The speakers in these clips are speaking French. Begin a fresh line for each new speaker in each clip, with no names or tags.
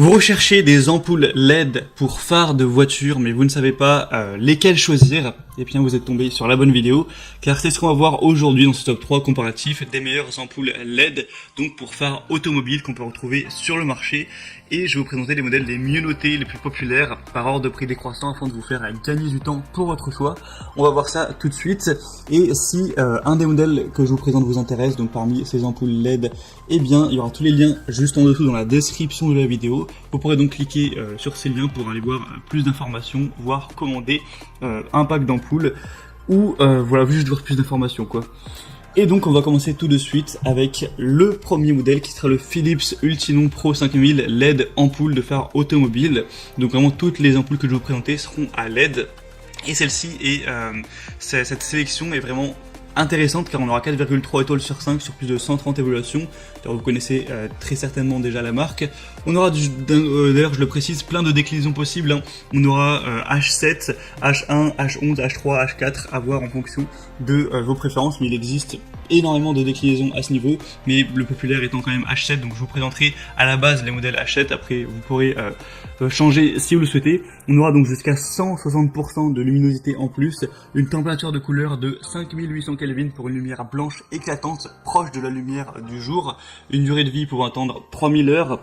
Vous recherchez des ampoules LED pour phare de voiture, mais vous ne savez pas lesquelles choisir. Eh bien, vous êtes tombé sur la bonne vidéo, car c'est ce qu'on va voir aujourd'hui dans ce top 3 comparatif des meilleures ampoules LED, donc pour phare automobile qu'on peut retrouver sur le marché. Et je vais vous présenter les modèles les mieux notés, les plus populaires, par ordre de prix décroissant, afin de vous faire gagner du temps pour votre choix. On va voir ça tout de suite. Et si un des modèles que je vous présente vous intéresse, donc parmi ces ampoules LED, eh bien, il y aura tous les liens juste en dessous dans la description de la vidéo. Vous pourrez donc cliquer sur ces liens pour aller voir plus d'informations, voire commander un pack d'ampoules, ou voilà, juste voir plus d'informations quoi. Et donc on va commencer tout de suite avec le premier modèle qui sera le Philips Ultinon Pro 5000 LED ampoule de phare automobile. Donc vraiment toutes les ampoules que je vais vous présenter seront à LED. Et celle-ci est, cette sélection est vraiment intéressante car on aura 4,3 étoiles sur 5 sur plus de 130 évaluations. Alors vous connaissez très certainement déjà la marque. On aura d'ailleurs, je le précise, plein de déclinaisons possibles, hein. On aura H7, H1, H11, H3, H4 à voir en fonction de vos préférences, mais il existe énormément de déclinaisons à ce niveau, mais le populaire étant quand même H7, donc je vous présenterai à la base les modèles H7, après vous pourrez changer si vous le souhaitez. On aura donc jusqu'à 160% de luminosité en plus, une température de couleur de 5800 Kelvin pour une lumière blanche éclatante, proche de la lumière du jour, une durée de vie pouvant atteindre 3000 heures,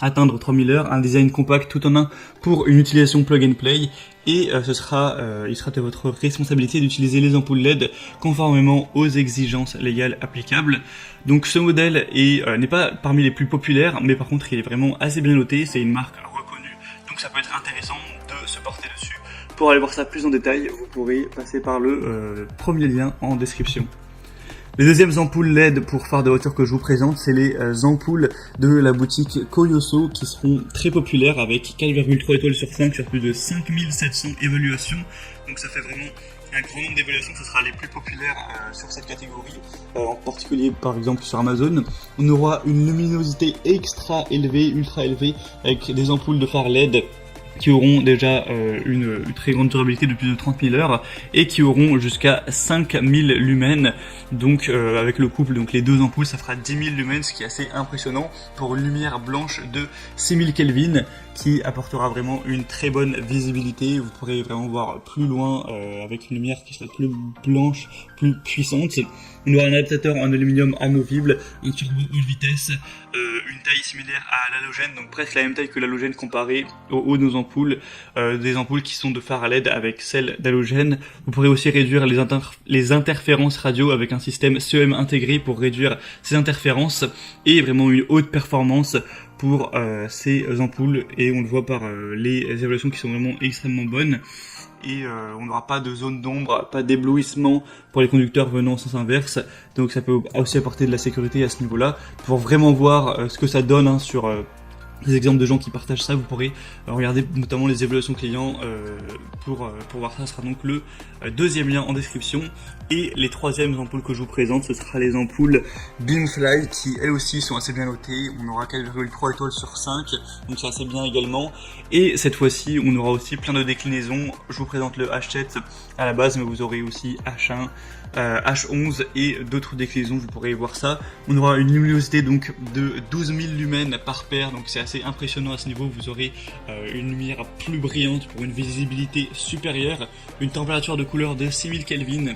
un design compact tout en un pour une utilisation plug and play, et il sera de votre responsabilité d'utiliser les ampoules LED conformément aux exigences légales applicables. Donc ce modèle n'est pas parmi les plus populaires, mais par contre il est vraiment assez bien noté, c'est une marque reconnue, donc ça peut être intéressant de se porter dessus. Pour aller voir ça plus en détail, vous pourrez passer par le premier lien en description. Les deuxièmes ampoules LED pour phare de voiture que je vous présente, c'est les ampoules de la boutique Koyoso qui seront très populaires avec 4,3 étoiles sur 5 sur plus de 5700 évaluations. Donc ça fait vraiment un grand nombre d'évaluations, ce sera les plus populaires sur cette catégorie, en particulier par exemple sur Amazon. On aura une luminosité extra élevée, ultra élevée, avec des ampoules de phare LED qui auront déjà une très grande durabilité de plus de 30 000 heures et qui auront jusqu'à 5000 lumens. Donc avec le couple, donc les deux ampoules, ça fera 10 000 lumens, ce qui est assez impressionnant pour une lumière blanche de 6000 Kelvin qui apportera vraiment une très bonne visibilité. Vous pourrez vraiment voir plus loin avec une lumière qui sera plus blanche, plus puissante. On aura un adaptateur en aluminium amovible, un turbo haute vitesse, une taille similaire à l'halogène, donc presque la même taille que l'halogène comparé au haut de nos ampoules, des ampoules qui sont de phare à LED avec celles d'halogène. Vous pourrez aussi réduire les interférences radio avec un système CEM intégré pour réduire ces interférences, et vraiment une haute performance pour ces ampoules, et on le voit par les évaluations qui sont vraiment extrêmement bonnes. Et on n'aura pas de zone d'ombre, pas d'éblouissement pour les conducteurs venant en sens inverse, donc ça peut aussi apporter de la sécurité à ce niveau-là. Pour vraiment voir ce que ça donne sur des exemples de gens qui partagent ça, vous pourrez regarder notamment les évaluations clients pour voir ça. Ce sera donc le deuxième lien en description. Et les troisièmes ampoules que je vous présente, ce sera les ampoules Beamfly qui elles aussi sont assez bien notées. On aura 4,3 étoiles sur 5, donc c'est assez bien également. Et cette fois-ci, on aura aussi plein de déclinaisons. Je vous présente le H7 à la base, mais vous aurez aussi H1, H11 et d'autres déclinaisons, vous pourrez voir ça. On aura une luminosité donc de 12 000 lumens par paire, donc c'est assez impressionnant à ce niveau. Vous aurez une lumière plus brillante pour une visibilité supérieure, une température de couleur de 6000 Kelvin,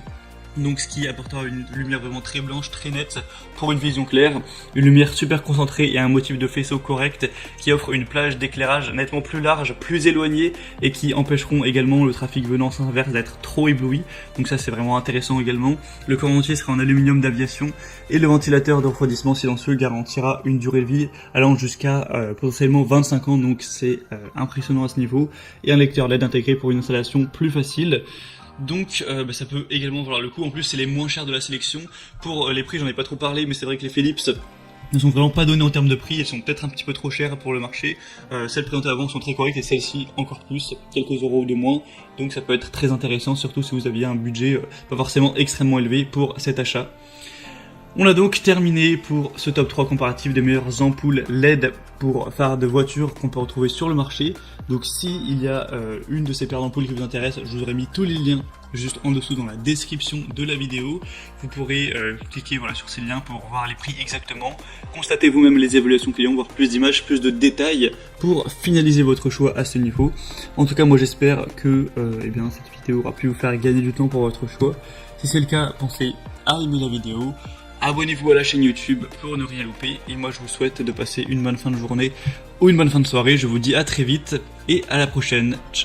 donc ce qui apportera une lumière vraiment très blanche, très nette pour une vision claire, une lumière super concentrée et un motif de faisceau correct qui offre une plage d'éclairage nettement plus large, plus éloignée, et qui empêcheront également le trafic venant en sens inverse d'être trop ébloui. Donc ça c'est vraiment intéressant également. Le corps entier sera en aluminium d'aviation et le ventilateur de refroidissement silencieux garantira une durée de vie allant jusqu'à potentiellement 25 ans, donc c'est impressionnant à ce niveau, et un lecteur LED intégré pour une installation plus facile. Donc ça peut également valoir le coup. En plus c'est les moins chers de la sélection. Pour les prix j'en ai pas trop parlé, mais c'est vrai que les Philips ne sont vraiment pas donnés en termes de prix, elles sont peut-être un petit peu trop chères pour le marché. Celles présentées avant sont très correctes et celles-ci encore plus, quelques euros de moins. Donc ça peut être très intéressant, surtout si vous aviez un budget pas forcément extrêmement élevé pour cet achat. On a donc terminé pour ce top 3 comparatif des meilleures ampoules LED pour phares de voiture qu'on peut retrouver sur le marché. Donc si il y a une de ces paires d'ampoules qui vous intéresse, je vous aurais mis tous les liens juste en dessous dans la description de la vidéo. Vous pourrez cliquer sur ces liens pour voir les prix exactement. Constatez vous-même les évaluations clients, voir plus d'images, plus de détails pour finaliser votre choix à ce niveau. En tout cas, moi j'espère que cette vidéo aura pu vous faire gagner du temps pour votre choix. Si c'est le cas, pensez à aimer la vidéo. Abonnez-vous à la chaîne YouTube pour ne rien louper. Et moi je vous souhaite de passer une bonne fin de journée ou une bonne fin de soirée. Je vous dis à très vite et à la prochaine. Ciao.